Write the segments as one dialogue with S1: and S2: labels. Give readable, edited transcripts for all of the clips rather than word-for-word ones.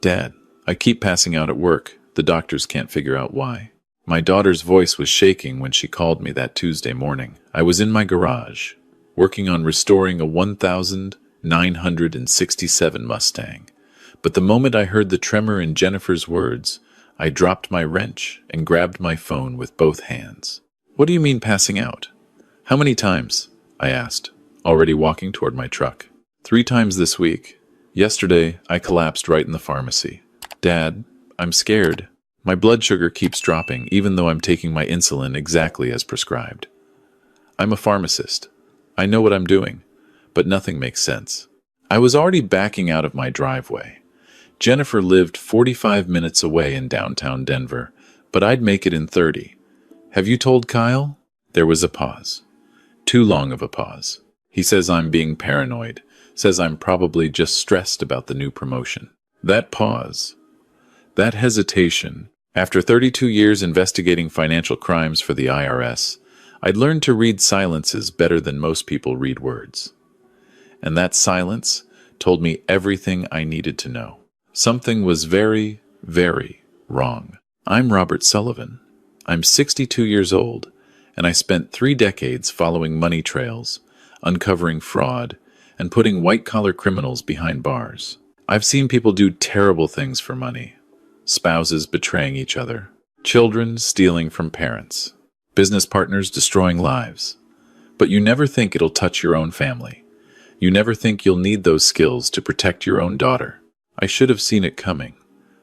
S1: Dad, I keep passing out at work. The doctors can't figure out why. My daughter's voice was shaking when she called me that Tuesday morning. I was in my garage, working on restoring a 1967 Mustang. But the moment I heard the tremor in Jennifer's words, I dropped my wrench and grabbed my phone with both hands. What do you mean passing out? How many times? I asked, already walking toward my truck. 3 times this week. Yesterday, I collapsed right in the pharmacy. Dad, I'm scared. My blood sugar keeps dropping even though I'm taking my insulin exactly as prescribed. I'm a pharmacist. I know what I'm doing, but nothing makes sense. I was already backing out of my driveway. Jennifer lived 45 minutes away in downtown Denver, but I'd make it in 30. Have you told Kyle? There was a pause. Too long of a pause. He says I'm being paranoid, says I'm probably just stressed about the new promotion. That pause, that hesitation. After 32 years investigating financial crimes for the IRS, I'd learned to read silences better than most people read words. And that silence told me everything I needed to know. Something was very, very wrong. I'm Robert Sullivan. I'm 62 years old, and I spent 3 decades following money trails, uncovering fraud, and putting white-collar criminals behind bars. I've seen people do terrible things for money. Spouses betraying each other, children stealing from parents, business partners destroying lives. But you never think it'll touch your own family. You never think you'll need those skills to protect your own daughter. I should have seen it coming.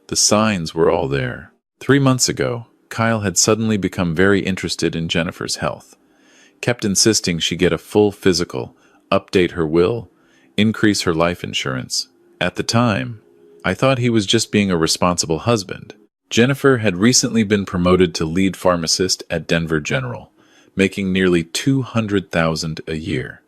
S1: The signs were all there. 3 months ago, Kyle had suddenly become very interested in Jennifer's health. Kept insisting she get a full physical, update her will, increase her life insurance. At the time, I thought he was just being a responsible husband. Jennifer had recently been promoted to lead pharmacist at Denver General, making nearly $200,000 a year.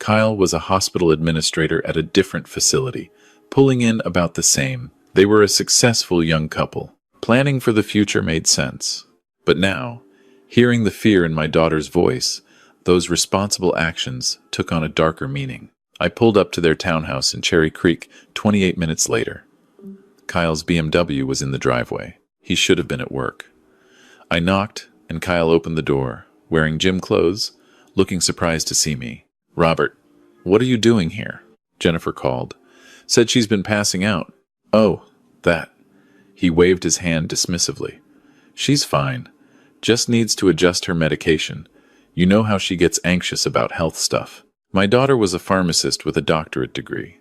S1: Kyle was a hospital administrator at a different facility, pulling in about the same. They were a successful young couple. Planning for the future made sense. But now, hearing the fear in my daughter's voice, those responsible actions took on a darker meaning. I pulled up to their townhouse in Cherry Creek 28 minutes later. Kyle's BMW was in the driveway. He should have been at work. I knocked, and Kyle opened the door, wearing gym clothes, looking surprised to see me. "Robert, what are you doing here?" Jennifer called. "Said she's been passing out." "Oh, that." He waved his hand dismissively. "She's fine. Just needs to adjust her medication. You know how she gets anxious about health stuff." My daughter was a pharmacist with a doctorate degree.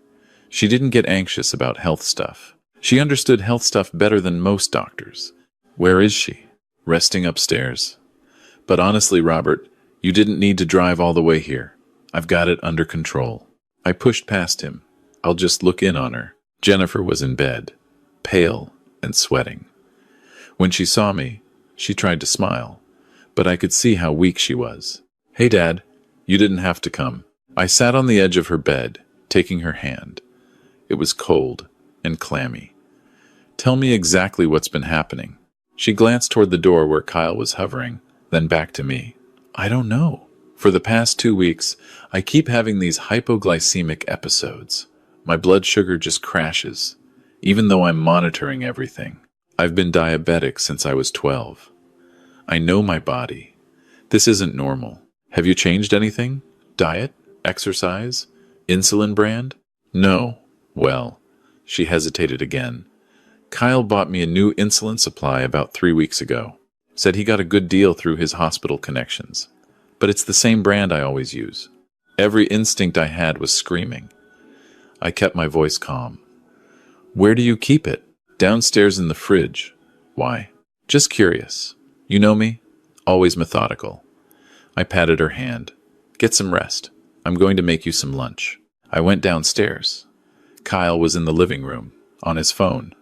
S1: She didn't get anxious about health stuff. She understood health stuff better than most doctors. "Where is she?" "Resting upstairs." "But honestly, Robert, you didn't need to drive all the way here. I've got it under control." I pushed past him. "I'll just look in on her." Jennifer was in bed, pale and sweating. When she saw me, she tried to smile, but I could see how weak she was. "Hey, Dad, you didn't have to come." I sat on the edge of her bed, taking her hand. It was cold and clammy. "Tell me exactly what's been happening." She glanced toward the door where Kyle was hovering, then back to me. "I don't know. For the past 2 weeks, I keep having these hypoglycemic episodes. My blood sugar just crashes, even though I'm monitoring everything. I've been diabetic since I was 12. I know my body. This isn't normal. Have you changed anything? Diet? Exercise? Insulin brand?" "No." "Well," she hesitated again. "Kyle bought me a new insulin supply about 3 weeks ago. Said he got a good deal through his hospital connections. But it's the same brand I always use." Every instinct I had was screaming. I kept my voice calm. "Where do you keep it?" "Downstairs in the fridge." "Why?" "Just curious. You know me? Always methodical." I patted her hand. "Get some rest. I'm going to make you some lunch." I went downstairs. Kyle was in the living room, on his phone.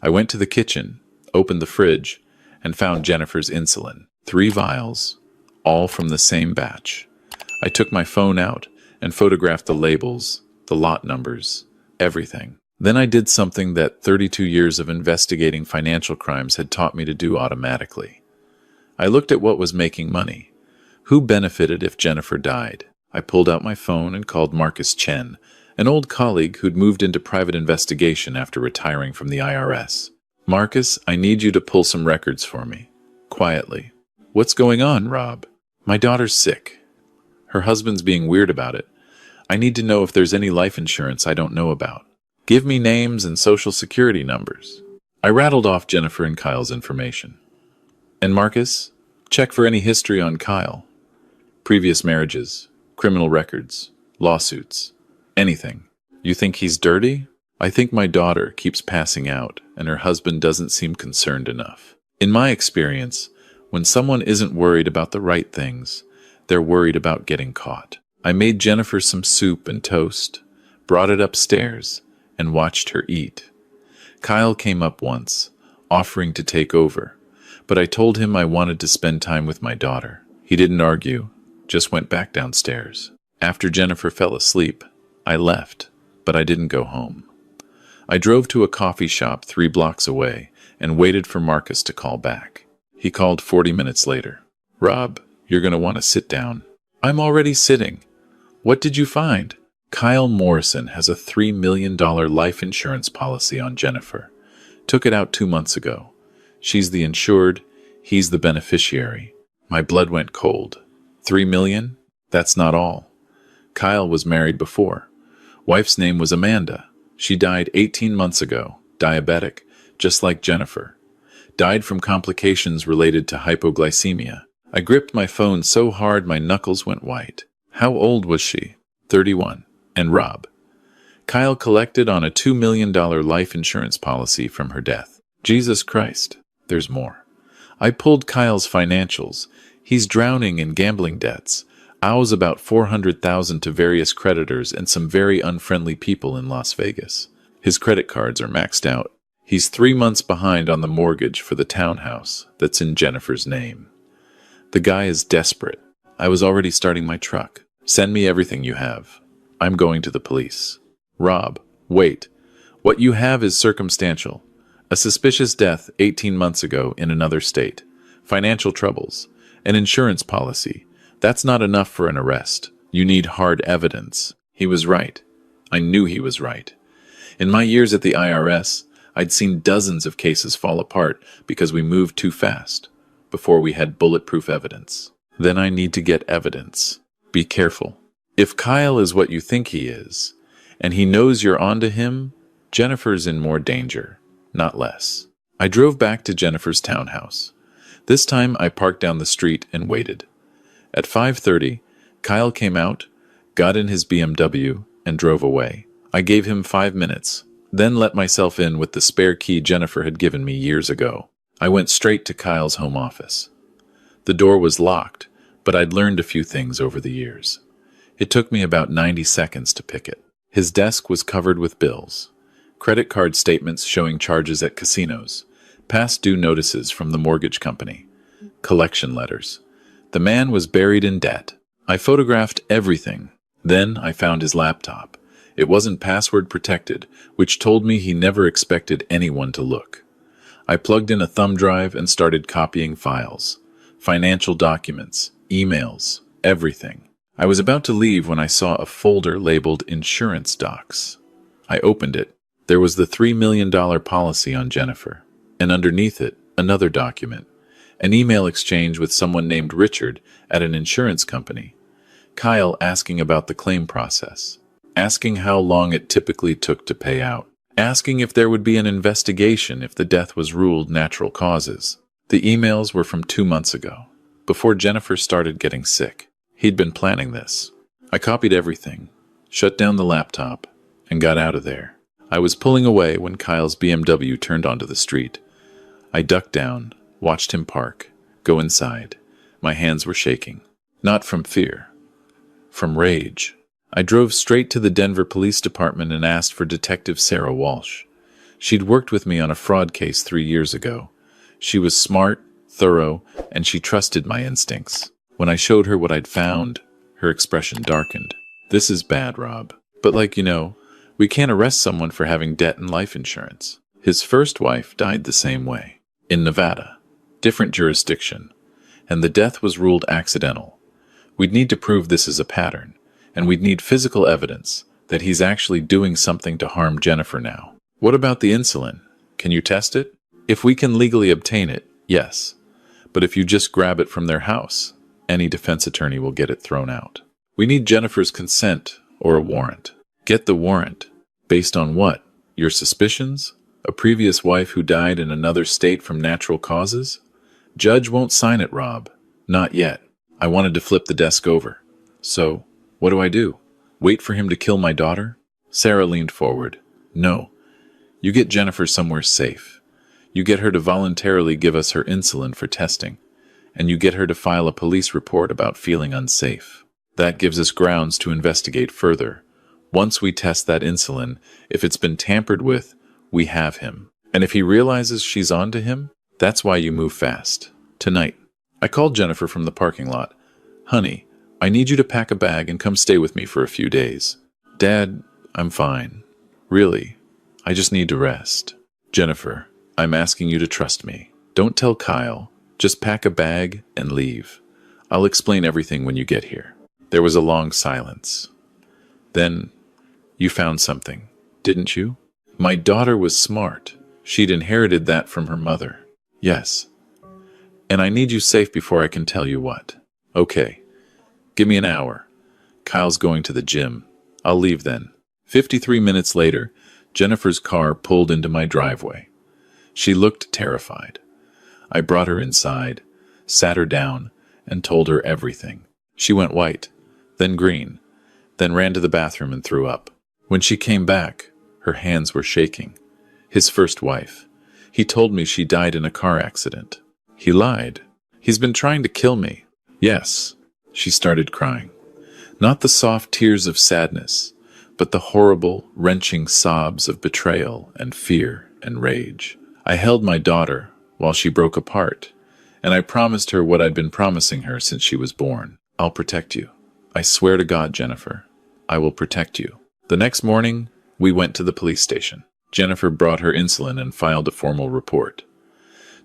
S1: I went to the kitchen, opened the fridge, and found Jennifer's insulin. 3 vials, all from the same batch. I took my phone out and photographed the labels, the lot numbers, everything. Then I did something that 32 years of investigating financial crimes had taught me to do automatically. I looked at what was making money. Who benefited if Jennifer died? I pulled out my phone and called Marcus Chen, An old colleague who'd moved into private investigation after retiring from the IRS. Marcus, I need you to pull some records for me. Quietly. What's going on, Rob? My daughter's sick. Her husband's being weird about it. I need to know if there's any life insurance I don't know about. Give me names and social security numbers. I rattled off Jennifer and Kyle's information. And Marcus, check for any history on Kyle. Previous marriages, criminal records, lawsuits, anything. You think he's dirty? I think my daughter keeps passing out and her husband doesn't seem concerned enough. In my experience, when someone isn't worried about the right things, they're worried about getting caught. I made Jennifer some soup and toast, brought it upstairs, and watched her eat. Kyle came up once, offering to take over, but I told him I wanted to spend time with my daughter. He didn't argue, just went back downstairs. After Jennifer fell asleep, I left, but I didn't go home. I drove to a coffee shop 3 blocks away and waited for Marcus to call back. He called 40 minutes later. Rob, you're going to want to sit down. I'm already sitting. What did you find? Kyle Morrison has a $3 million life insurance policy on Jennifer. Took it out 2 months ago. She's the insured, he's the beneficiary. My blood went cold. $3 million? That's not all. Kyle was married before. Wife's name was Amanda. She died 18 months ago, diabetic, just like Jennifer. Died from complications related to hypoglycemia. I gripped my phone so hard my knuckles went white. How old was she? 31. And Rob. Kyle collected on a $2 million life insurance policy from her death. Jesus Christ, there's more. I pulled Kyle's financials. He's drowning in gambling debts. Owes about $400,000 to various creditors and some very unfriendly people in Las Vegas. His credit cards are maxed out. He's 3 months behind on the mortgage for the townhouse that's in Jennifer's name. The guy is desperate. I was already starting my truck. Send me everything you have. I'm going to the police. Rob, wait. What you have is circumstantial. A suspicious death 18 months ago in another state. Financial troubles. An insurance policy. That's not enough for an arrest. You need hard evidence. He was right. I knew he was right. In my years at the IRS, I'd seen dozens of cases fall apart because we moved too fast, before we had bulletproof evidence. Then I need to get evidence. Be careful. If Kyle is what you think he is, and he knows you're onto him, Jennifer's in more danger, not less. I drove back to Jennifer's townhouse. This time I parked down the street and waited. At 5:30, Kyle came out, got in his BMW, and drove away. I gave him 5 minutes, then let myself in with the spare key Jennifer had given me years ago. I went straight to Kyle's home office. The door was locked, but I'd learned a few things over the years. It took me about 90 seconds to pick it. His desk was covered with bills, credit card statements showing charges at casinos, past due notices from the mortgage company, collection letters. The man was buried in debt. I photographed everything. Then I found his laptop. It wasn't password protected, which told me he never expected anyone to look. I plugged in a thumb drive and started copying files. Financial documents, emails, everything. I was about to leave when I saw a folder labeled Insurance Docs. I opened it. There was the $3 million policy on Jennifer, and underneath it, another document. An email exchange with someone named Richard at an insurance company. Kyle asking about the claim process. Asking how long it typically took to pay out. Asking if there would be an investigation if the death was ruled natural causes. The emails were from 2 months ago, before Jennifer started getting sick. He'd been planning this. I copied everything, shut down the laptop, and got out of there. I was pulling away when Kyle's BMW turned onto the street. I ducked down, watched him park, go inside. My hands were shaking. Not from fear. From rage. I drove straight to the Denver Police Department and asked for Detective Sarah Walsh. She'd worked with me on a fraud case 3 years ago. She was smart, thorough, and she trusted my instincts. When I showed her what I'd found, her expression darkened. This is bad, Rob. But we can't arrest someone for having debt and life insurance. His first wife died the same way. In Nevada. Different jurisdiction. And the death was ruled accidental. We'd need to prove this is a pattern. And we'd need physical evidence, that he's actually doing something to harm Jennifer now. What about the insulin? Can you test it? If we can legally obtain it, yes. But if you just grab it from their house, any defense attorney will get it thrown out. We need Jennifer's consent or a warrant. Get the warrant. Based on what? Your suspicions? A previous wife who died in another state from natural causes? Judge won't sign it, Rob. Not yet. I wanted to flip the desk over. So, what do I do? Wait for him to kill my daughter? Sarah leaned forward. No. You get Jennifer somewhere safe. You get her to voluntarily give us her insulin for testing. And you get her to file a police report about feeling unsafe. That gives us grounds to investigate further. Once we test that insulin, if it's been tampered with, we have him. And if he realizes she's on to him, that's why you move fast. Tonight. I called Jennifer from the parking lot. Honey, I need you to pack a bag and come stay with me for a few days. Dad, I'm fine. Really, I just need to rest. Jennifer, I'm asking you to trust me. Don't tell Kyle. Just pack a bag and leave. I'll explain everything when you get here. There was a long silence. Then, you found something, didn't you? My daughter was smart. She'd inherited that from her mother. Yes. And I need you safe before I can tell you what. Okay. Give me an hour. Kyle's going to the gym. I'll leave then. 53 minutes later, Jennifer's car pulled into my driveway. She looked terrified. I brought her inside, sat her down, and told her everything. She went white, then green, then ran to the bathroom and threw up. When she came back, her hands were shaking. His first wife. He told me she died in a car accident. He lied. He's been trying to kill me. Yes. She started crying. Not the soft tears of sadness, but the horrible, wrenching sobs of betrayal and fear and rage. I held my daughter while she broke apart, and I promised her what I'd been promising her since she was born. I'll protect you. I swear to God, Jennifer, I will protect you. The next morning, we went to the police station. Jennifer brought her insulin and filed a formal report.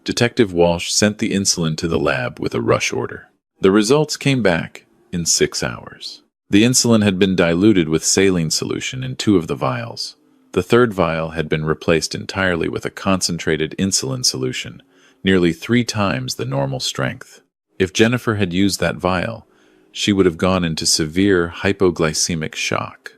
S1: Detective Walsh sent the insulin to the lab with a rush order. The results came back in 6 hours. The insulin had been diluted with saline solution in 2 of the vials. The third vial had been replaced entirely with a concentrated insulin solution, nearly 3 times the normal strength. If Jennifer had used that vial, she would have gone into severe hypoglycemic shock.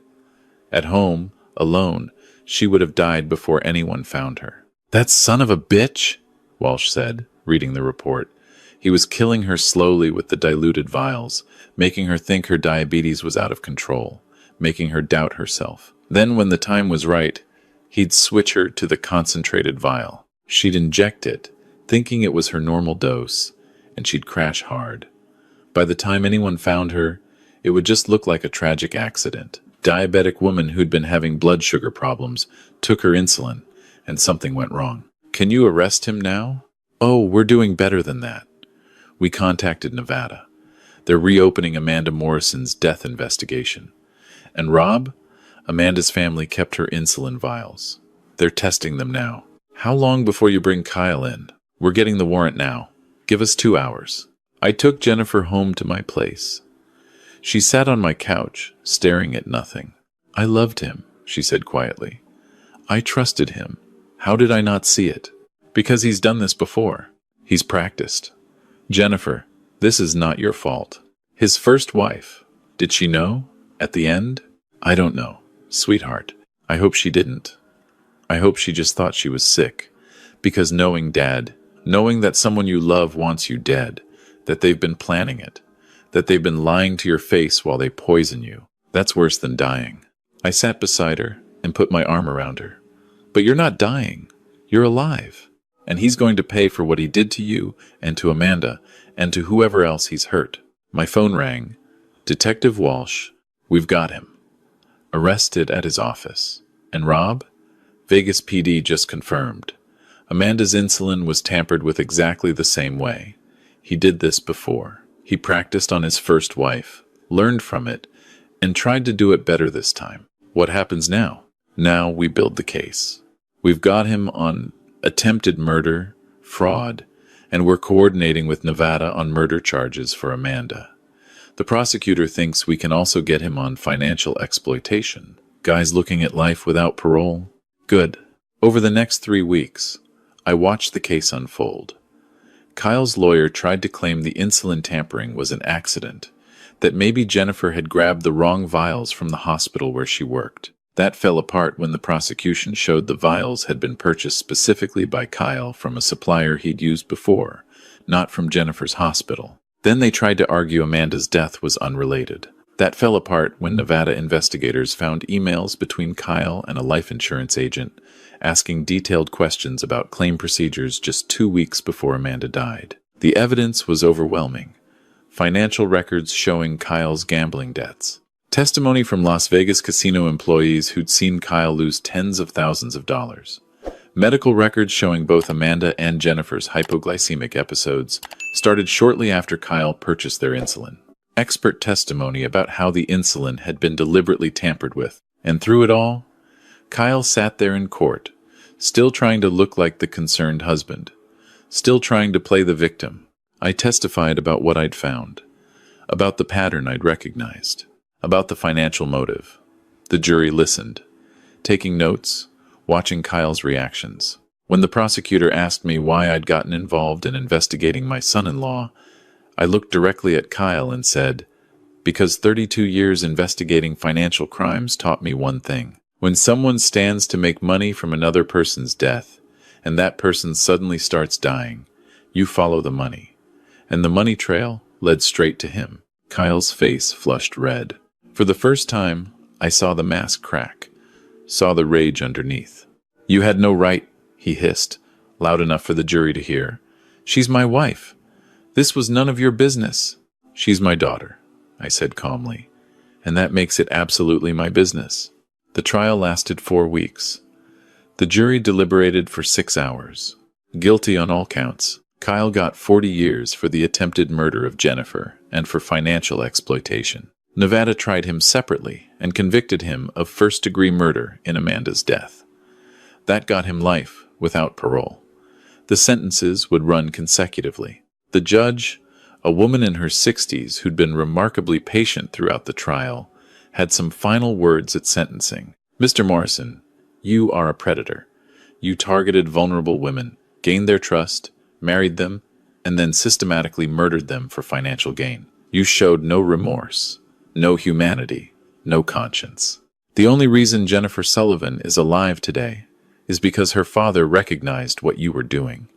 S1: At home, alone, she would have died before anyone found her. That son of a bitch, Walsh said, reading the report. He was killing her slowly with the diluted vials, making her think her diabetes was out of control, making her doubt herself. Then, when the time was right, he'd switch her to the concentrated vial. She'd inject it, thinking it was her normal dose, and she'd crash hard. By the time anyone found her, it would just look like a tragic accident. Diabetic woman who'd been having blood sugar problems took her insulin, and something went wrong. Can you arrest him now? Oh, we're doing better than that. We contacted Nevada. They're reopening Amanda Morrison's death investigation. And Rob? Amanda's family kept her insulin vials. They're testing them now. How long before you bring Kyle in? We're getting the warrant now. Give us 2 hours. I took Jennifer home to my place. She sat on my couch, staring at nothing. I loved him, she said quietly. I trusted him. How did I not see it? Because he's done this before. He's practiced. Jennifer, this is not your fault. His first wife. Did she know? At the end? I don't know. Sweetheart, I hope she didn't. I hope she just thought she was sick. Because knowing Dad, knowing that someone you love wants you dead, that they've been planning it, that they've been lying to your face while they poison you, that's worse than dying. I sat beside her and put my arm around her. But you're not dying. You're alive. And he's going to pay for what he did to you and to Amanda and to whoever else he's hurt. My phone rang. Detective Walsh, we've got him. Arrested at his office. And Rob? Vegas PD just confirmed. Amanda's insulin was tampered with exactly the same way. He did this before. He practiced on his first wife, learned from it, and tried to do it better this time. What happens now? Now we build the case. We've got him on attempted murder, fraud, and we're coordinating with Nevada on murder charges for Amanda. The prosecutor thinks we can also get him on financial exploitation. Guys looking at life without parole? Good. Over the next 3 weeks, I watched the case unfold. Kyle's lawyer tried to claim the insulin tampering was an accident, that maybe Jennifer had grabbed the wrong vials from the hospital where she worked. That fell apart when the prosecution showed the vials had been purchased specifically by Kyle from a supplier he'd used before, not from Jennifer's hospital. Then they tried to argue Amanda's death was unrelated. That fell apart when Nevada investigators found emails between Kyle and a life insurance agent asking detailed questions about claim procedures just 2 weeks before Amanda died. The evidence was overwhelming. Financial records showing Kyle's gambling debts. Testimony from Las Vegas casino employees who'd seen Kyle lose tens of thousands of dollars. Medical records showing both Amanda and Jennifer's hypoglycemic episodes started shortly after Kyle purchased their insulin. Expert testimony about how the insulin had been deliberately tampered with. And through it all, Kyle sat there in court, still trying to look like the concerned husband, still trying to play the victim. I testified about what I'd found, about the pattern I'd recognized, about the financial motive. The jury listened, taking notes, watching Kyle's reactions. When the prosecutor asked me why I'd gotten involved in investigating my son-in-law, I looked directly at Kyle and said, because 32 years investigating financial crimes taught me one thing. When someone stands to make money from another person's death, and that person suddenly starts dying, you follow the money. And the money trail led straight to him. Kyle's face flushed red. For the first time, I saw the mask crack, saw the rage underneath. You had no right, he hissed, loud enough for the jury to hear. She's my wife. This was none of your business. She's my daughter, I said calmly, and that makes it absolutely my business. The trial lasted 4 weeks. The jury deliberated for 6 hours. Guilty on all counts. Kyle got 40 years for the attempted murder of Jennifer and for financial exploitation. Nevada tried him separately and convicted him of first-degree murder in Amanda's death. That got him life without parole. The sentences would run consecutively. The judge, a woman in her 60s who'd been remarkably patient throughout the trial, had some final words at sentencing. Mr. Morrison, you are a predator. You targeted vulnerable women, gained their trust, married them, and then systematically murdered them for financial gain. You showed no remorse, no humanity, no conscience. The only reason Jennifer Sullivan is alive today is because her father recognized what you were doing.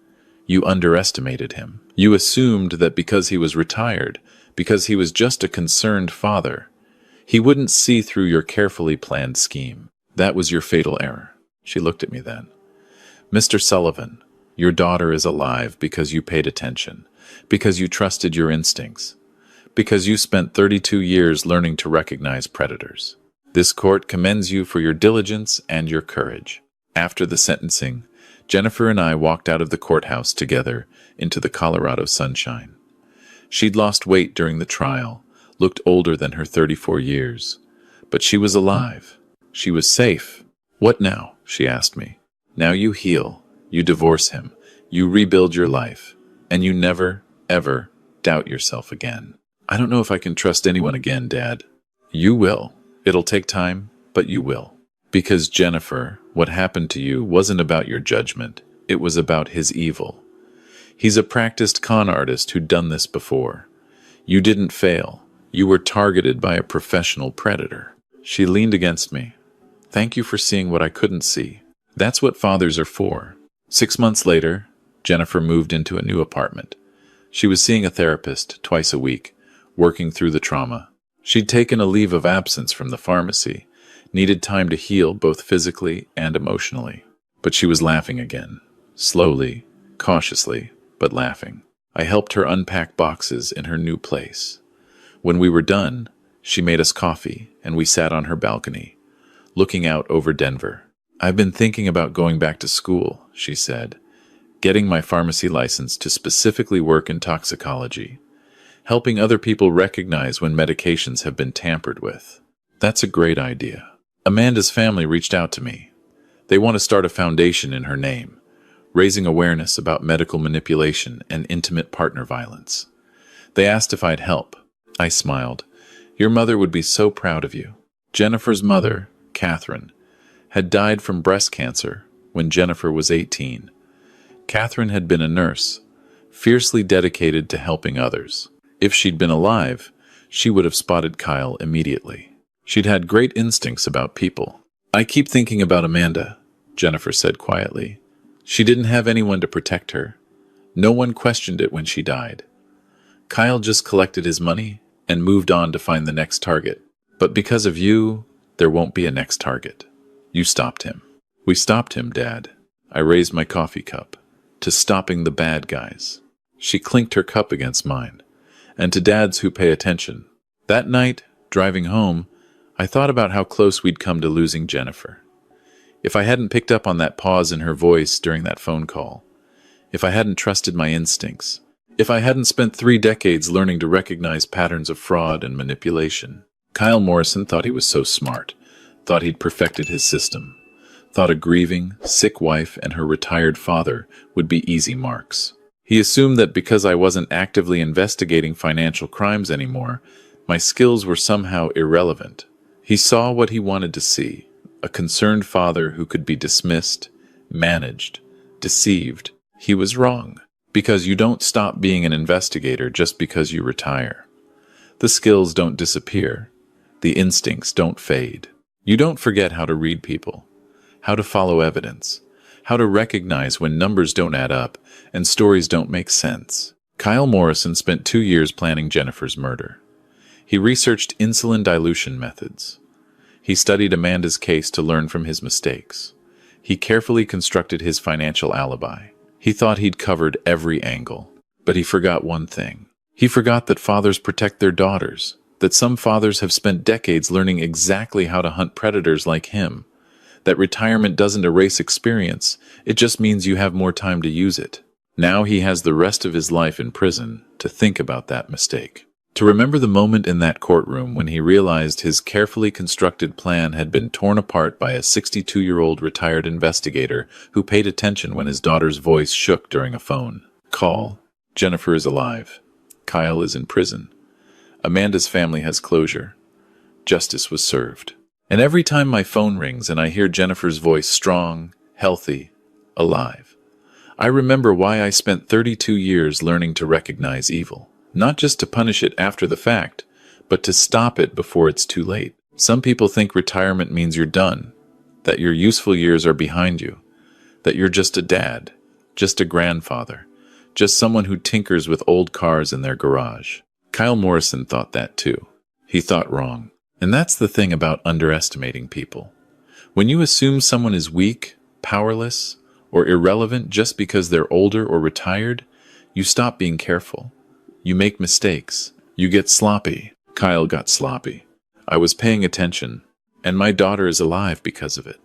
S1: You underestimated him. You assumed that because he was retired, because he was just a concerned father, he wouldn't see through your carefully planned scheme. That was your fatal error. She looked at me then. Mr. Sullivan, your daughter is alive because you paid attention, because you trusted your instincts, because you spent 32 years learning to recognize predators. This court commends you for your diligence and your courage. After the sentencing, Jennifer and I walked out of the courthouse together into the Colorado sunshine. She'd lost weight during the trial, looked older than her 34 years, but she was alive. She was safe. What now? She asked me. Now you heal, you divorce him, you rebuild your life, and you never, ever doubt yourself again. I don't know if I can trust anyone again, Dad. You will. It'll take time, but you will. Because Jennifer, what happened to you wasn't about your judgment. It was about his evil. He's a practiced con artist who'd done this before. You didn't fail. You were targeted by a professional predator. She leaned against me. Thank you for seeing what I couldn't see. That's what fathers are for. 6 months later, Jennifer moved into a new apartment. She was seeing a therapist twice a week, working through the trauma. She'd taken a leave of absence from the pharmacy, needed time to heal both physically and emotionally. But she was laughing again, slowly, cautiously, but laughing. I helped her unpack boxes in her new place. When we were done, she made us coffee, and we sat on her balcony, looking out over Denver. I've been thinking about going back to school, she said, getting my pharmacy license to specifically work in toxicology, helping other people recognize when medications have been tampered with. That's a great idea. Amanda's family reached out to me. They want to start a foundation in her name, raising awareness about medical manipulation and intimate partner violence. They asked if I'd help. I smiled. Your mother would be so proud of you. Jennifer's mother, Catherine, had died from breast cancer when Jennifer was 18. Catherine had been a nurse, fiercely dedicated to helping others. If she'd been alive, she would have spotted Kyle immediately. She'd had great instincts about people. "I keep thinking about Amanda," Jennifer said quietly. "She didn't have anyone to protect her. No one questioned it when she died. Kyle just collected his money and moved on to find the next target. But because of you, there won't be a next target. You stopped him." "We stopped him, Dad." I raised my coffee cup. "To stopping the bad guys." She clinked her cup against mine. "And to dads who pay attention." That night, driving home, I thought about how close we'd come to losing Jennifer. If I hadn't picked up on that pause in her voice during that phone call, if I hadn't trusted my instincts, if I hadn't spent 3 decades learning to recognize patterns of fraud and manipulation. Kyle Morrison thought he was so smart, thought he'd perfected his system, thought a grieving, sick wife and her retired father would be easy marks. He assumed that because I wasn't actively investigating financial crimes anymore, my skills were somehow irrelevant. He saw what he wanted to see, a concerned father who could be dismissed, managed, deceived. He was wrong, because you don't stop being an investigator just because you retire. The skills don't disappear. The instincts don't fade. You don't forget how to read people, how to follow evidence, how to recognize when numbers don't add up and stories don't make sense. Kyle Morrison spent 2 years planning Jennifer's murder. He researched insulin dilution methods. He studied Amanda's case to learn from his mistakes. He carefully constructed his financial alibi. He thought he'd covered every angle. But he forgot one thing. He forgot that fathers protect their daughters, that some fathers have spent decades learning exactly how to hunt predators like him, that retirement doesn't erase experience, it just means you have more time to use it. Now he has the rest of his life in prison to think about that mistake. To remember the moment in that courtroom when he realized his carefully constructed plan had been torn apart by a 62-year-old retired investigator who paid attention when his daughter's voice shook during a phone call. Jennifer is alive. Kyle is in prison. Amanda's family has closure. Justice was served. And every time my phone rings and I hear Jennifer's voice strong, healthy, alive, I remember why I spent 32 years learning to recognize evil. Not just to punish it after the fact, but to stop it before it's too late. Some people think retirement means you're done, that your useful years are behind you, that you're just a dad, just a grandfather, just someone who tinkers with old cars in their garage. Kyle Morrison thought that too. He thought wrong. And that's the thing about underestimating people. When you assume someone is weak, powerless, or irrelevant just because they're older or retired, you stop being careful. You make mistakes. You get sloppy. Kyle got sloppy. I was paying attention, and my daughter is alive because of it.